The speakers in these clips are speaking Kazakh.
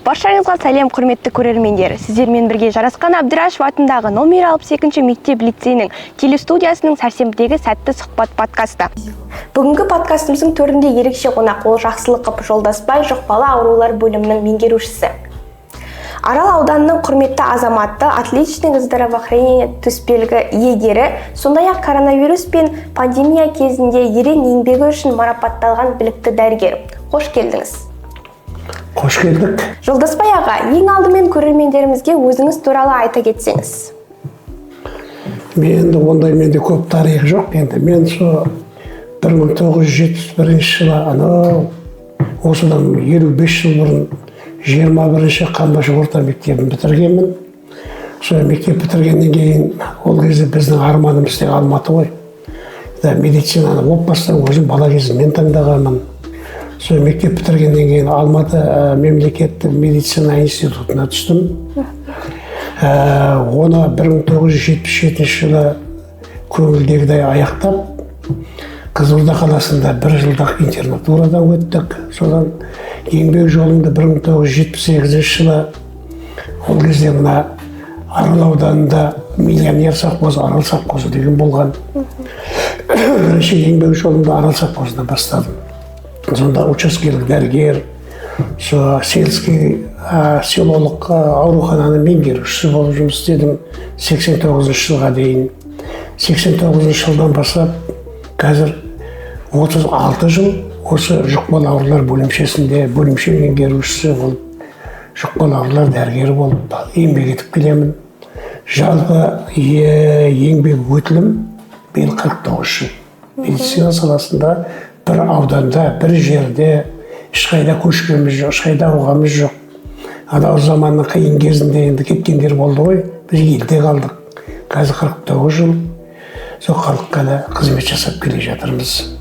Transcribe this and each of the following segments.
Баршаңызға сәлем, құрметті көрермендер. Сіздермен бірге Жарасқан Әбдірашев атындағы номер 62 мектеп лицейінің телестудиясының сәрсенбідегі сәтті сұхбат подкасты. Бүгінгі подкастымыздың төрінде ерекше қонақ ол Жақсылықов Жолдасбай жұқпалы аурулар бөлімінің меңгерушісі. Арал ауданының құрметті азаматы, отличный здравоохранение төсбелгі иегері, сондай-ақ коронавирус пен пандемия кезінде ерен еңбегі үшін марапатталған білікті дәрігер. Қош келдіңіз. Қош келдік. Жолдасбай аға, ең алдымен көрермендерімізге өзіңіз туралы айта кетсеңіз. Менде көп тарих жоқ. Мен 1971 жылы, осыдан 55 жыл бұрын 21-ші Қамбаш орта мектебін бітіргенмін. Сол мектеп бітіргеннен кейін ол кезде біздің арманымыз тек Алматы ғой. Медицинаны оппастан өзім бала кезімнен таңдағанмын. Сол мектеп бітіргеннен кейін Алматы мемлекеттік медицина институтына түстім. Оны 1977 жылы көңілдегідей аяқтап, Қызылорда қаласында 1 жылдық интернатурадан өттік. Содан еңбек жолымды 1978 жылы ол кезде мына Арал ауданында миллионер совхозы, Арал совхозы деген болған. Бірінші еңбек жолымды Арал совхозына бастадым. Сонда учаскелік дәрігер, сельский селолық аурухананың меңгерушісі болып жұмыс істедім 89 жылға дейін. 89 жылдан бастап қазір 36 жыл осы жұқпалы аурулар бөлімшесінде бөлімше меңгерушісі болып, жұқпалы аурулар дәрігері болып еңбек етіп келемін. Жалпы еңбек өтілім биыл 49 жыл. Медицина саласында бір ауданда, бір жерде ешқайда көшкеніміз жоқ, ешқайда ауғанымыз жоқ. Анау заманның қиын кезінде енді кеткендер болды ғой, біз елде қалдық. Қазір 49 жыл сол халыққа да қызмет жасап келе жатырмыз.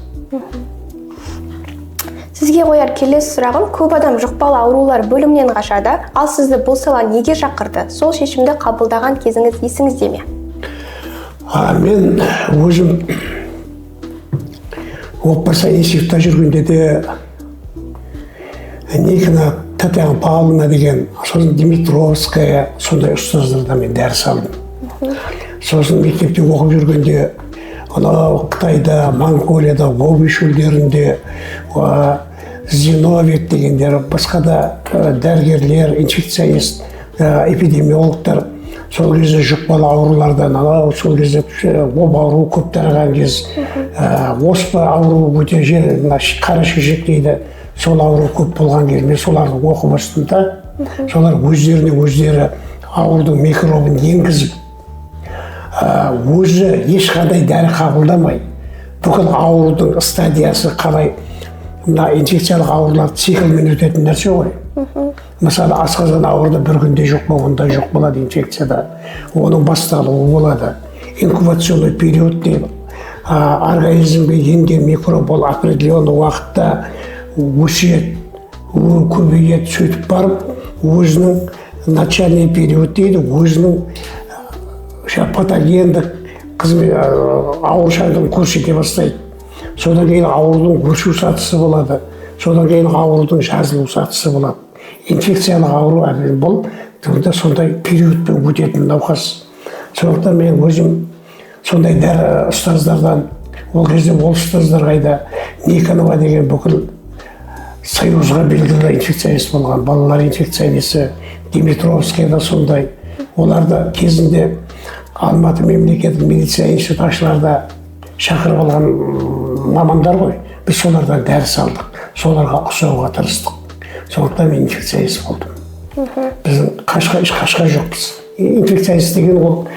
Сізге қояр келесі сұрағым, көп адам жұқпалы аурулар бөлімінен қашады, ал сізді бұл сала неге шақырды? Сол шешімді қабылдаған кезіңіз есіңізде ме? Мен өзім оппаса институтта жүргенде де Никина Татьяна Павловна деген, сосын Димитровская, сондай ұстаздарда мен дәріс алдым. Сосын мектепте оқып жүргенде, Қытайда, Монғолияда, Обиш өлдерінде, Зиновьев дегендер, басқа да дәрігерлер, инфекционист, эпидемиологтар, сол кезде жұқпалы аурулардан, сол кезде оба ауруы көп тараған кез, оспа ауруы өте қара шешек дейді, сол ауру көп болған кез, мен соларды оқып өстім да, солар өздері аурудың микробын енгізіп, өзі ешқандай дәрі қабылдамай, бүкіл аурудың стадиясы қалай, мына инфекциялық аурулар циклмен өтетін нәрсе ғой. Мысалы, асқазан ауруды бір күнде жоқ болғанда жоқ болады инфекцияда. Оның басталуы болады. Инкубационный период дейді. Организмге енген микроб ол определенный уақытта өседі, көбейеді, сөйтіп барып, өзінің начальный период дейді, өзінің патогендік аурушаңдығын көрсете бастайды. Содан кейін аурудың өсу сатысы болады. Содан кейін аурудың жазылу сатысы болады. Инфекциялық ауру әбен бұл, сондай периодпен өтетін науқас. Сондықтан мен өзім сондай дәрі ұстаздардан, ол кезде ол ұстаздар қайда, Никонова деген бүкіл Союзға белгілі инфекционист болған, балалар инфекционисі, Димитровская да сондай. Оларды кезінде Алматы мемлекеттік медицина институташыларда шақырып алған мамандар ғой. Біз солардан дәріс алдық, соларға ұқсауға тырыстық. Сондықтан мен инфекционист болдым. Біздің қашқа жоқпыз. Инфекционист деген ол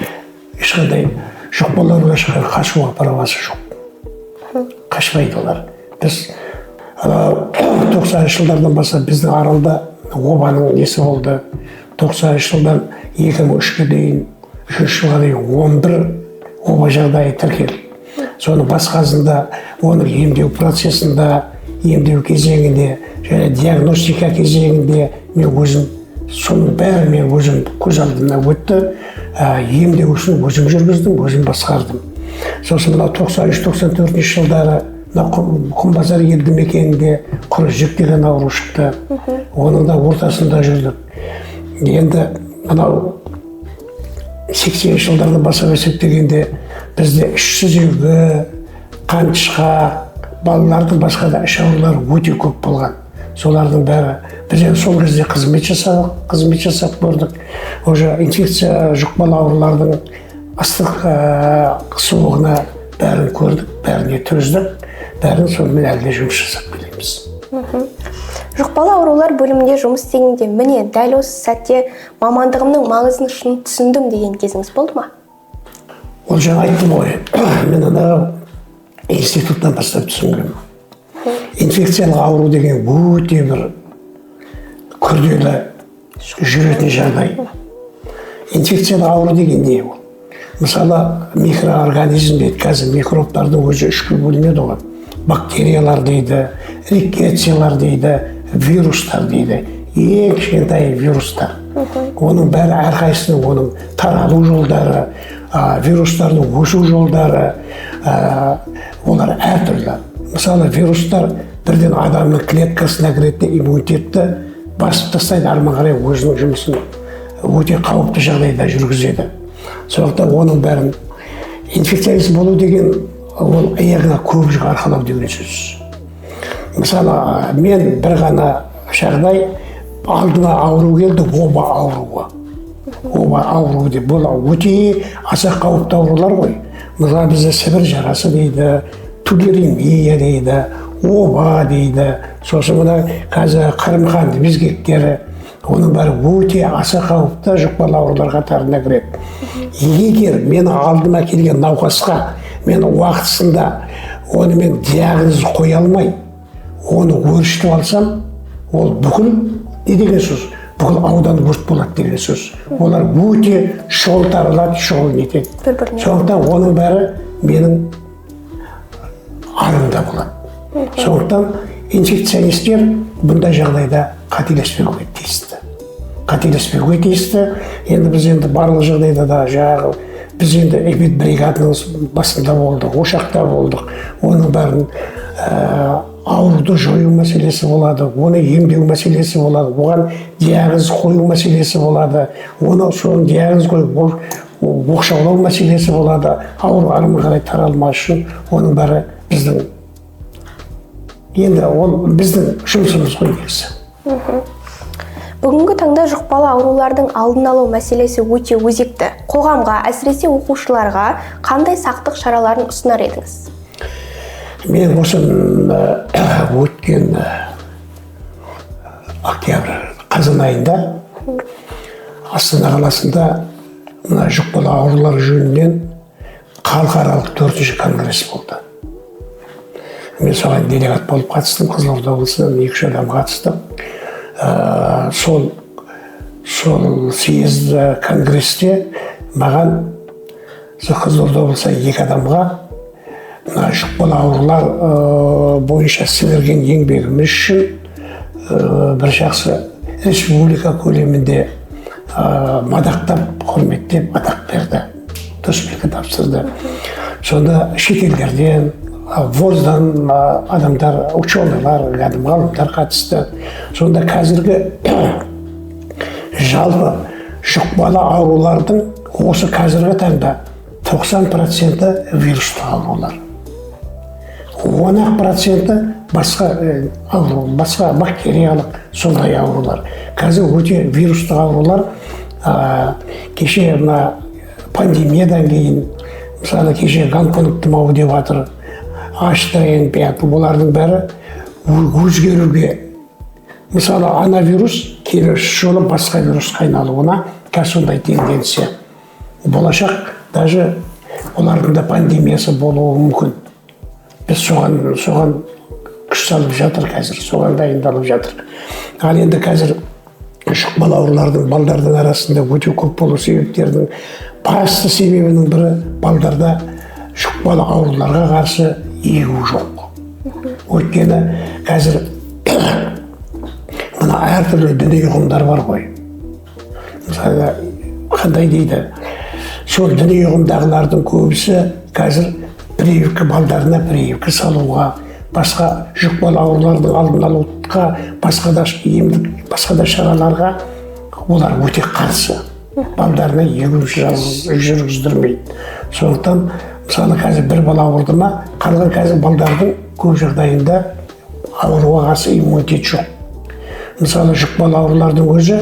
ешқандай жұқпалы ауруларға қашуға правасы жоқ. Қашпайды олар. Біз 90 жылдардан бастап біздің Аралда обаның несі болды. 90 жылдан 2003-ке дейін, 3 жылға дейін 11 оба жағдайы тіркелді. Соның басқасында, оның емдеу процесінде, емдеу кезеңінде, және диагностика кезеңінде мен өзім, соның бәрі мен өзім көз алдымнан өтті. Емдеу үшін өзім жүргіздім, өзім басқардым. Сосын 93-94 жылдары Құмбазар елді мекенінде құрыжық деген ауру шықты. Оның да ортасында жүрдік. Енді мынау 80 жылдардан бастап есептегенде бізде іш сүзегі, қаншқа, балалардың басқа да іш аурулары өте көп болған. Солардың бәрі біз енді сол кезде қызмет жасап көрдік. Уже инфекция жұқпалы аурулардың ыстық суығына бәрін көрдік, бәріне төздік, бәрін сонымен әлі де жұмыс жасап келеміз. Жұқпалы аурулар бөлімінде жұмыс істегенде міне дәл осы сәтте мамандығымның маңызын шын түсіндім деген кезіңіз болды ма? Ол жаңа айттым ғой, мен анау институттан бастап түсінгенмін. Инфекциялық ауру деген өте бір күрделі жүретін жағдай. Инфекциялық ауру деген не ол? Мысалы, микроорганизм дейді, қазір микробтардың өзі үшке бөлінеді ғой. Бактериялар дейді, риккетсиялар дейді, вирустар дейді. Ең кішкентай вирустар. Оның бәрі әрқайсының оның таралу жолдары, вирустардың өсу жолдары, олар әртүрлі. Мысалы, вирустар бірден адамның клеткасына кіретін иммунитетті басып тастайды, әрмен қарай өзінің жұмысын өте қауіпті жағдайда жүргізеді. Сондықтан оның бәрін инфекциялық болу деген ол аяғына көп арқалау деген сөз. Мысалы, мен бір ғана жағдай алдына ауру келді, оба ауруы. Оба ауруы деп, бұл өте аса қауіпті аурулар ғой. Мысалы, бізде Сібір жарасы дейді, туберемия дейді, оба дейді, сосын мына қазір қырым-қанды безгектері, оның бәрі өте аса қауіпті жұқпалы аурулар қатарына кіреді. Егер мен алдыма келген науқасқа мен уақытысында оны мен диагноз қоя алмай, оны өршітіп алсам, ол бүкіл не деген сөз? Бүкіл аудан өрт болады деген сөз. Олар өте шұғыл таралады, шұғыл нетеді. Сондықтан оның бәрі менің арымда болады. Сондықтан инфекционистер бұндай жағдайда қателеспеуге тиісті. Енді біз барлық жағдайда да жаңағы біз енді эпидбригаданың басында болдық, ошақта болдық. Оның бәрін ауруды жою мәселесі болады, оны емдеу мәселесі болады, оған диагноз қою мәселесі болады, оны соның диагноз қойып оқшаулау мәселесі болады, ауру әрмен қарай таралмас үшін оның бәрі біздің енді ол біздің жұмысымыз ғой негізі. Бүгінгі таңда жұқпалы аурулардың алдын алу мәселесі өте өзекті. Қоғамға, әсіресе оқушыларға қандай сақтық шараларын ұсынар едіңіз? Мен осы өткен октябрь қазан айында Астана қаласында жұқпалы аурулар жөнінен халықаралық 4-ші конгресс болды. Мен соған делегат болып қатыстым, Қызылорда облысынан 2 адам қатыстым. Сол съезд конгрессте маған Қызылорда облысынан 2 адамға жұқпалы аурулар бойынша сіңірген еңбегіміз үшін бір жақсы республика көлемінде мадақтап, құрметтеп, атақ берді. Төсбелгі тапсырды. Сонда шетелдерден, ВОЗдан адамдар, ученыйлар, ғалымдар қатысты. Сонда қазіргі жалпы жұқпалы аурулардың осы қазіргі таңда 90% вирусты аурулар. 10% басқа бактериялық сондай аурулар. Қазір өте вирусты аурулар кеше пандемиядан кейін, мысалы кеше гонконг тұмауы деп жатыр, H3N5, бұлардың бәрі өзгеруге. Мысалы ана вирус келесі жолы басқа вирусқа айналуына қазір сондай тенденция. Болашақ даже олардың да пандемиясы болуы мүмкін. Біз соған күш салып жатыр қазір, соған дайындалып жатыр. Ал енді қазір жұқпалы аурулардың балдардың арасында өте көп болу себептерінің басты себебінің бірі балдарда жұқпалы ауруларға қарсы егу жоқ. Өйткені қазір мына әртүрлі діни ұғымдар бар ғой. Мысалы, қандай дейді, сол діни ұғымдағылардың көбісі қазір прививка балдарына прививка салуға, басқа жұқпалы аурулардың алдын алуға, басқа да емдік, басқа да шараларға олар өте қарсы. Балдарына егу жүргіздірмейді. Сондықтан мысалы қазір бір бала ауырды ма, қалған қазір балдардың көп жағдайында ауруға қарсы иммунитет жоқ. Мысалы жұқпалы аурулардың өзі,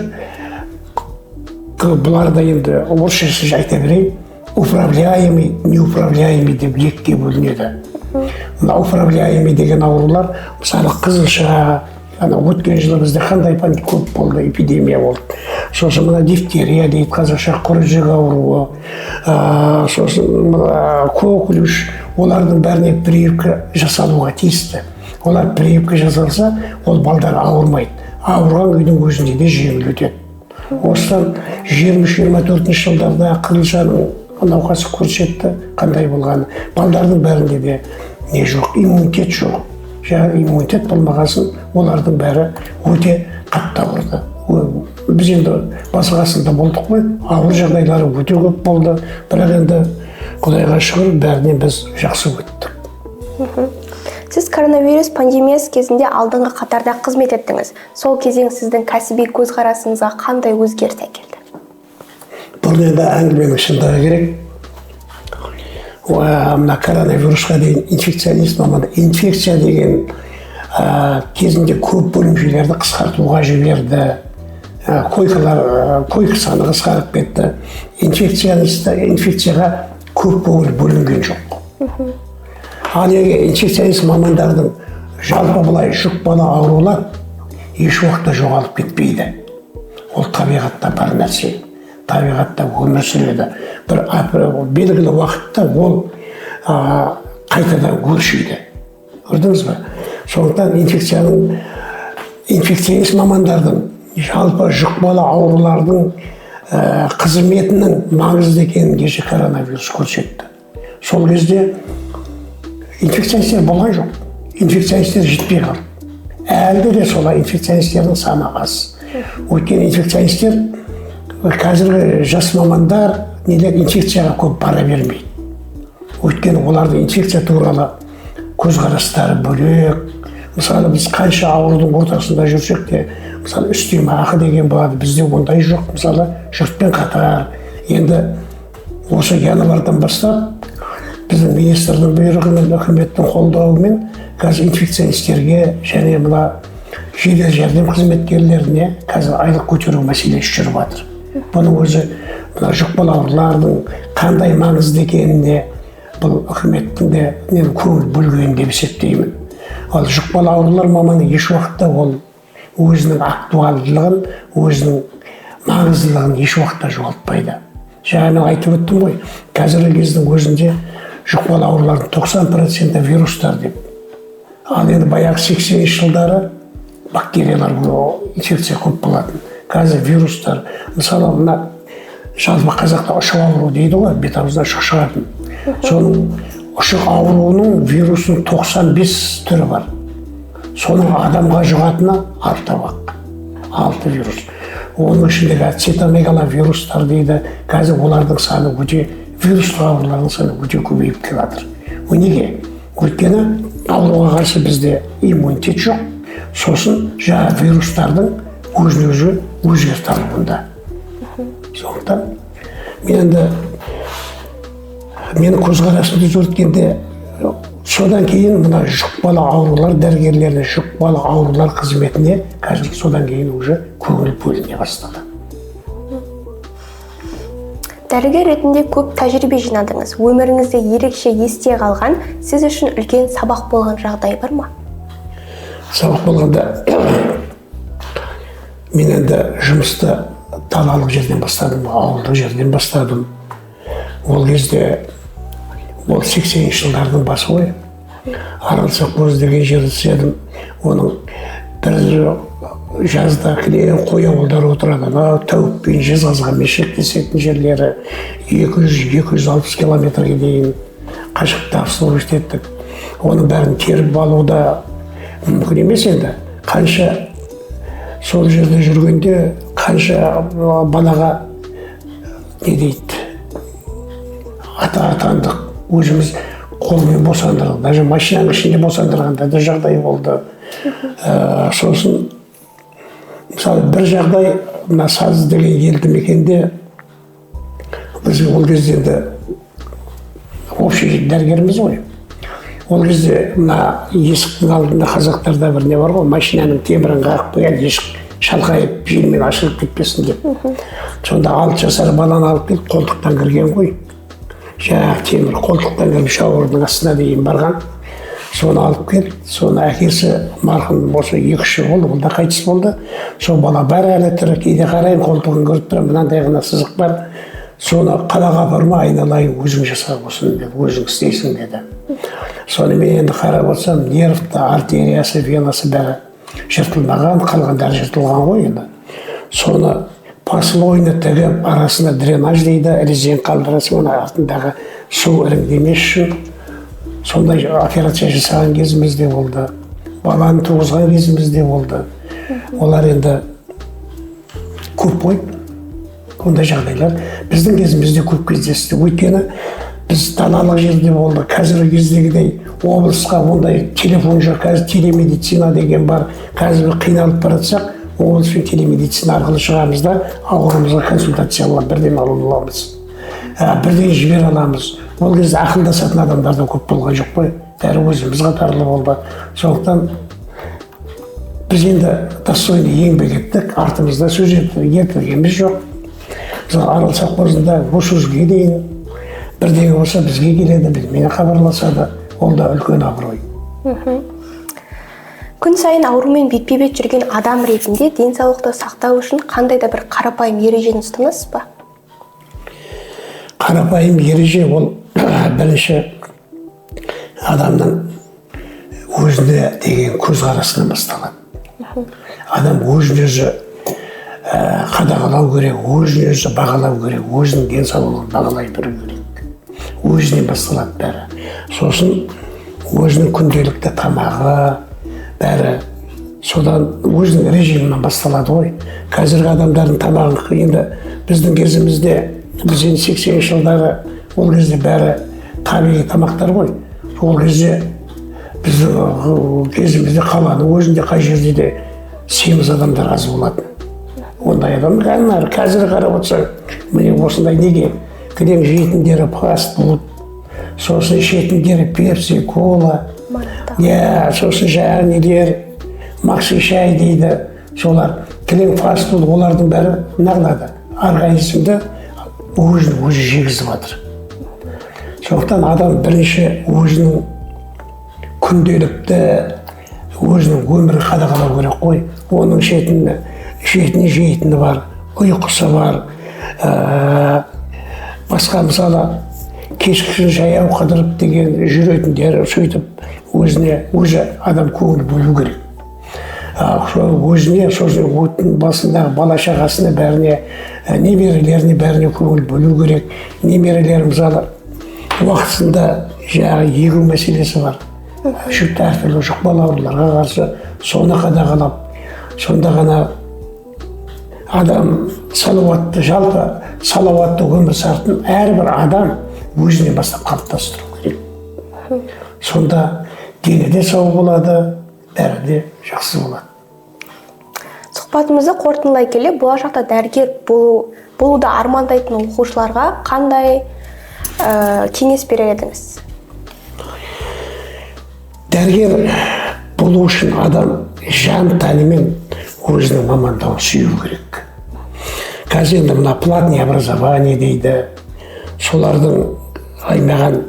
бұларда енді орысшасы айта берейін, управляемый, неуправляемый деп екіге бөлінеді. Мына управляемый деген аурулар, мысалы қызылша, өткен жылы бізде қандай көп болды, эпидемия болды. Сосын мына дифтерия дейді, қазақша құрыжық ауруы, сосын коклюш, олардың бәріне прививка жасалуға тиісті. Олар прививка жасалса, ол балдар ауырмайды. Ауырған күйдің өзінде де жеңіл өтеді. Осыдан 23-24 жылдарда қызылшаның науқасы көрсетті қандай болғаны. Балдардың бәрінде де не жоқ, иммунитет жоқ. Жаңағы иммунитет болмағасын, олардың бәрі өте қатты ауырды. Біз енді басқасында болдық қой, ауыр жағдайлары өте көп болды, бірақ енді Құдайға шүкір бәрінен біз жақсы өттік. Сіз коронавирус пандемиясы кезінде алдыңғы қатарда қызмет еттіңіз. Сол кезең сіздің кәсіби көзқарасыңызға қандай өзгеріс әкелді? Бұл енді әңгіменің шындығы керек. Мына коронавирусқа дейін инфекционист маманы, инфекция деген кезінде көп бөлімшелерді қысқартуға жіберді. Койка саны қысқарып кетті. Инфекцияға көп көңіл бөлінген жоқ. Ал инфекционист мамандардың жалпы былай жұқпалы аурулар еш уақытта жоғалып кетпейді. Ол табиғатта бар нәрсе. Табиғатта өмір сүреді. Бір белгілі уақытта ол қайтадан өршиді. Көрдіңіз бе? Сондықтан инфекционист мамандардың жалпы жұқпалы аурулардың қызметінің маңызды екенін кеше коронавирус көрсетті. Сол кезде инфекционистер болған жоқ. Инфекционистер жетпей қалды. Әлде де солай инфекционистердің саны аз. Өйткені инфекционистер қазіргі жас мамандар инфекцияға көп бара бермейді. Өйткені олардың инфекция туралы көзқарастары бөлек. Мысалы біз қанша аурудың ортасында жүрсек те, мысалы үстемақы деген болады, бізде ондай жоқ. Мысалы жұртпен қатар. Енді осы январьдан бастап біздің министрдің бұйрығымен, үкіметтің қолдауымен қазір инфекционистерге және мына жедел жәрдем қызметкерлеріне қазір айлық көтеру мәселесі жүріп жатыр. Бұның өзі мына жұқпалы аурулардың қандай маңызды екеніне бұл үкіметтің де көңіл бөлгенін деп есептеймін. Ал жұқпалы аурулар маманы еш уақытта ол өзінің актуалдылығын, өзінің маңыздылығын еш уақытта жоғалтпайды. Жаңа айтып өттім ғой, қазіргі кездің өзінде жұқпалы аурулардың 90% вирустар деп. Ал енді баяғы 80-ші жылдары бактериялар инфекция көп болатын. Қазір вирустар, мысалы мына жалпы қазақта ұшық ауру дейді ғой, бет аузынан ұшық шығатын. Соның ұшық ауруының вирусының 95 түрі бар. Соның адамға жұғатыны 6 вирус. Оның ішіндегі цитомегаловирустар дейді. Қазір олардың саны өте, вирустық аурулардың саны өте көбейіп келе жатыр. Неге? Өйткені ауруға қарсы бізде иммунитет жоқ. Сосын жаңа вирустардың өзін-өзі өзгерте алуында. Сондықтан менің көзқарасымды өзгерткенде содан кейін мына жұқпалы аурулар дәрігерлеріне, жұқпалы аурулар қызметіне қазір содан кейін уже көңіл бөліне бастады. Дәрігер ретінде көп тәжірибе жинадыңыз. Өміріңізде ерекше есте қалған, сіз үшін үлкен сабақ болған жағдай бар ма? Сабақ болғанда мен енді жұмысты далалық жерден бастадым, ауылдық жерден бастадым. Ол кезде ол 80-ші жылдардың басы ғой. Аралсақбоз деген жерді түседім. Оның бір жазда кілең қой ауылдары отырады. Тәуіппен Жезқазғанмен шектесетін жерлері 200-260 километрге дейін қашықтықта автобус еттік. Оның бәрін теріп алуда мүмкін емес енді. Қанша сол жерде жүргенде, қанша балаға не дейді, атандық, өзіміз қолмен босандырған, даже машинаның ішінде босандырғанда да жағдай болды. Сосын мысалы бір жағдай, мына Саз деген елді мекенде біз ол кезде енді общий дәрігеріміз ғой. Ол кезде мына есіктің алдында қазақтарда бір не бар ғой, машинаның темірін қағып қойған, есік шалқайып желмен ашылып кетпесін деп. Сонда 6 жасар баланы алып келіп қолтықтан кірген ғой. Жаңағы темір қолтықтан кіріп шауырдың астына дейін барған. Соны алып келіп, соны әкесі марқұм осы 2-3 жыл болды, ол да қайтыс болды. Сол бала бәрі әлі тірі, кейде қараймын қолтығын көріп тұрамын, мынандай ғана сызық бар. Соны қалаға барма, айналайын, өзің жасап осыны деді, өзің істейсің деді. Соны мен енді қарап отырсам, нервті, артериясы, венасы бәрі жыртылмаған, қалғандары жыртылған ғой енді. Соны послойны тігіп, арасына дренаж дейді, резин қалдырасың, оның артындағы су іріңдемес үшін. Сондай операция жасаған кезімізде болды. Баланы туғызған кезімізде болды. Олар енді көп қой, ондай жағдайлар біздің кезімізде көп кездесті. Өйткені біз далалық жерде болды. Қазіргі кездегідей облысқа ондай телефон жоқ, қазір телемедицина деген бар. Қазір қиналып баратсақ, облыспен телемедицина арқылы шығамыз да, ауырымызға консультация алып бірден алып аламыз. Бірден жібере аламыз. Ол кезде ақылдасатын адамдар да көп болған жоқ қой. Бәрі өзіміз қатарлы болды. Сондықтан біз енді достойны еңбек еттік, артымызда сөз ертілгеніміз жоқ. Мысалы Арал совхозында осы жүзге дейін бірдеңе болса бізге келеді, бізбен хабарласады. Ол да үлкен абырой. Күн сайын аурумен бетпе-бет жүрген адам ретінде денсаулықты сақтау үшін қандай да бір қарапайым ережені ұстанасыз ба? Қарапайым ереже ол бірінші адамның өзіне деген көзқарасынан басталады. Адам өзін-өзі қадағалау керек, өзін-өзі бағалау керек, өзінің денсаулығын бағалай білу керек. Өзінен басталады бәрі. Сосын өзінің күнделікті тамағы бәрі содан өзінің режимінен басталады ғой. Қазіргі адамдардың тамағы енді біздің кезімізде, біз енді 80 жылдары ол кезде бәрі табиғи тамақтар ғой. Ол кезде біздің кезімізде қаланың өзінде қай жерде де семіз адамдар аз болады. Ондай адамдар қазір қарап отырсаң, міне осындай неге кілең жейтіндері фастфуд, сосын ішетіндері пепси, кола, сосын жаңағы нелер, макси шай дейді, солар кілең фастфуд, олардың бәрі нағылады. Организмді өзі жегізіп жатыр. Сондықтан адам бірінші өзінің күнделікті, өзінің өмірін қадағалау керек қой. Оның ішетіні жейтіні бар, ұйқысы бар. Басқа мысалы кешкісін жаяу қыдырып деген жүретіндері сөйтіп өзі адам көңіл бөлу керек. Өзіне сосын басындағы бала шағасына бәріне, немерелеріне бәріне көңіл бөлу керек. Немерелер мысалы уақытысында жаңағы егу мәселесі бар. Жүкті әртүрлі жұқпалы ауруларға қарсы соны қадағалап, сонда ғана адам салауатты, жалпы салауатты өмір салтын әрбір адам өзінен бастап қалыптастыру керек. Сонда дені де сау болады, бәрі де жақсы болады. Сұхбатымызды қорытындылай келе, болашақта дәрігер болуды армандайтын оқушыларға қандай кеңес берер едіңіз? Дәрігер болу үшін адам жан тәнімен өзінің мамандығын сүю керек. Қазір енді мына платное образование дейді, солардың аймаған,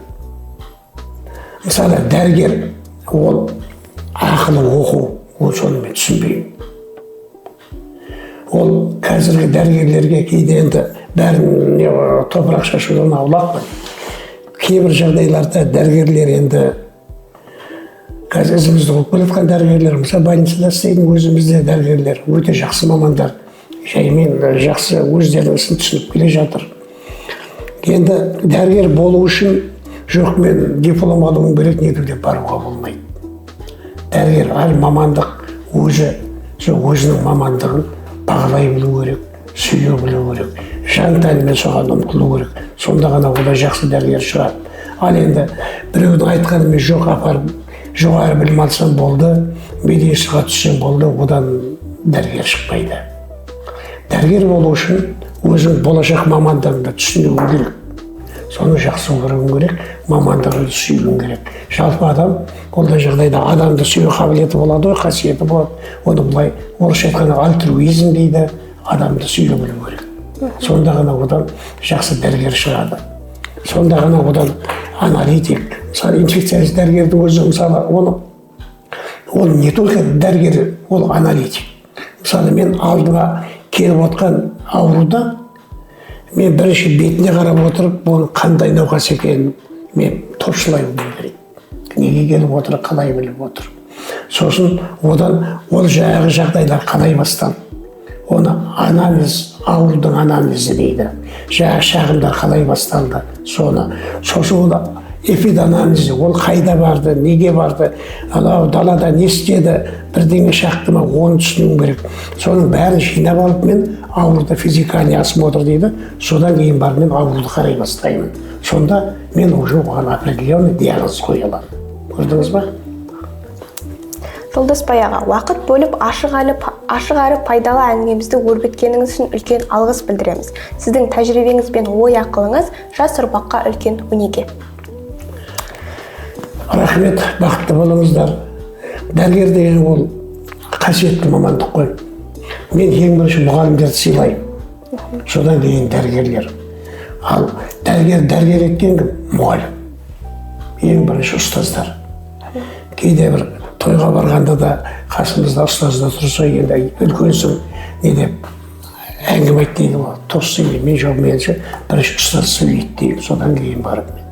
мысалы дәрігер ол ақылы оқу, ол соны мен түсінбеймін. Ол қазіргі дәрігерлерге кейде енді бәрін топырақ шашудан аулақпын. Кейбір жағдайларда дәрігерлер енді қазір ізімізді қойып келатқан дәрігерлер, мысалы больницада істейтін өзімізде дәрігерлер өте жақсы мамандар, жаймен жақсы өздерінің ісін түсініп келе жатыр. Енді дәрігер болу үшін жоқ мен диплом алуым керек не деп баруға болмайды. Дәрігер әр мамандық өзінің мамандығын бағалай білу керек, сүйе білу керек, жан тәнімен соған ұмтылу керек. Сонда ғана ода жақсы дәрігер шығады. Ал енді біреудің айтқанымен жоқ апарып жоғары білім алсам болды, медицинаға түссем болды, одан дәрігер шықпайды. Дәрігер болу үшін өзің болашақ мамандығыңды түсінуің керек. Соны жақсы көруің керек, мамандығыңды сүюің керек. Жалпы адам ондай жағдайда адамды сүю қабілеті болады ғой, қасиеті болады. Оны былай орысша айтқанда альтруизм дейді, адамды сүю білу керек. Сонда ғана одан жақсы дәрігер шығады. Сонда ғана одан аналитик, мысалы инфекционист дәрігердің өзі, мысалы ол не только дәрігер, ол аналитик. Мысалы мен алдыма келіп отқан ауруда мен бірінші бетіне қарап отырып, оның қандай науқас екенін мен топшылай білуім керек. Неге келіп отыр, қалай біліп отыр. Сосын одан ол жаңағы жағдайлар қалай басталды. Оны анализ, аурудың анализі дейді. Жаңағы шағымдар қалай басталды, сосын оны эпиданализі, ол қайда барды, неге барды, анау далада не істеді, бірдеңе шақты ма, оны түсінуім керек. Соның бәрін жинап алып мен ауруды физикальный осмотр дейді, содан кейін барып мен ауруды қарай бастаймын. Сонда мен уже оған определенный диагноз қоя аламын. Көрдіңіз ба? Жолдасбай аға, уақыт бөліп ашық әрі пайдалы әңгімемізді өрбіткеніңіз үшін үлкен алғыс білдіреміз. Сіздің тәжірибеңіз бен ой ақылыңыз жас ұрпаққа үлкен өнеге. Рахмет, бақытты болыңыздар. Дәрігер деген ол қасиетті мамандық қой. Мен ең бірінші мұғалімдерді сыйлаймын. Содан кейін дәрігерлер. Ал дәрігер еткен кім? Мұғалім. Ең бірінші ұстаздар. Кейде бір тойға барғанда да қасымызда ұстазда тұрса, енді үлкенсің, не деп әңгіме айт дейді ғой. Тоссын, мен жоқ, меніңше бірінші ұстаз сөйлейді дейді. Содан кейін барып мен.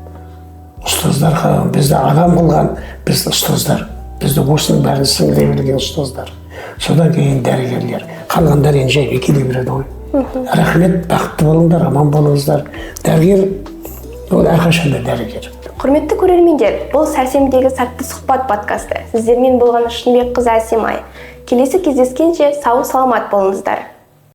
Ұстаздар бізді адам қылған, бізді ұстаздар. Бізді осының бәрін сіңіре білген ұстаздар. Содан кейін дәрігерлер. Қалғандар енді жаймен келе береді ғой. Рахмет, бақытты болыңдар, аман болыңыздар. Дәрігер, ол әрқашанда дәрігер. Құрметті көрермендер, бұл Сәрсенбідегі сәтті сұхбат подкасты. Сіздермен болған Шынбекқызы Әсемай. Келесі кездескенше сау саламат болыңыздар.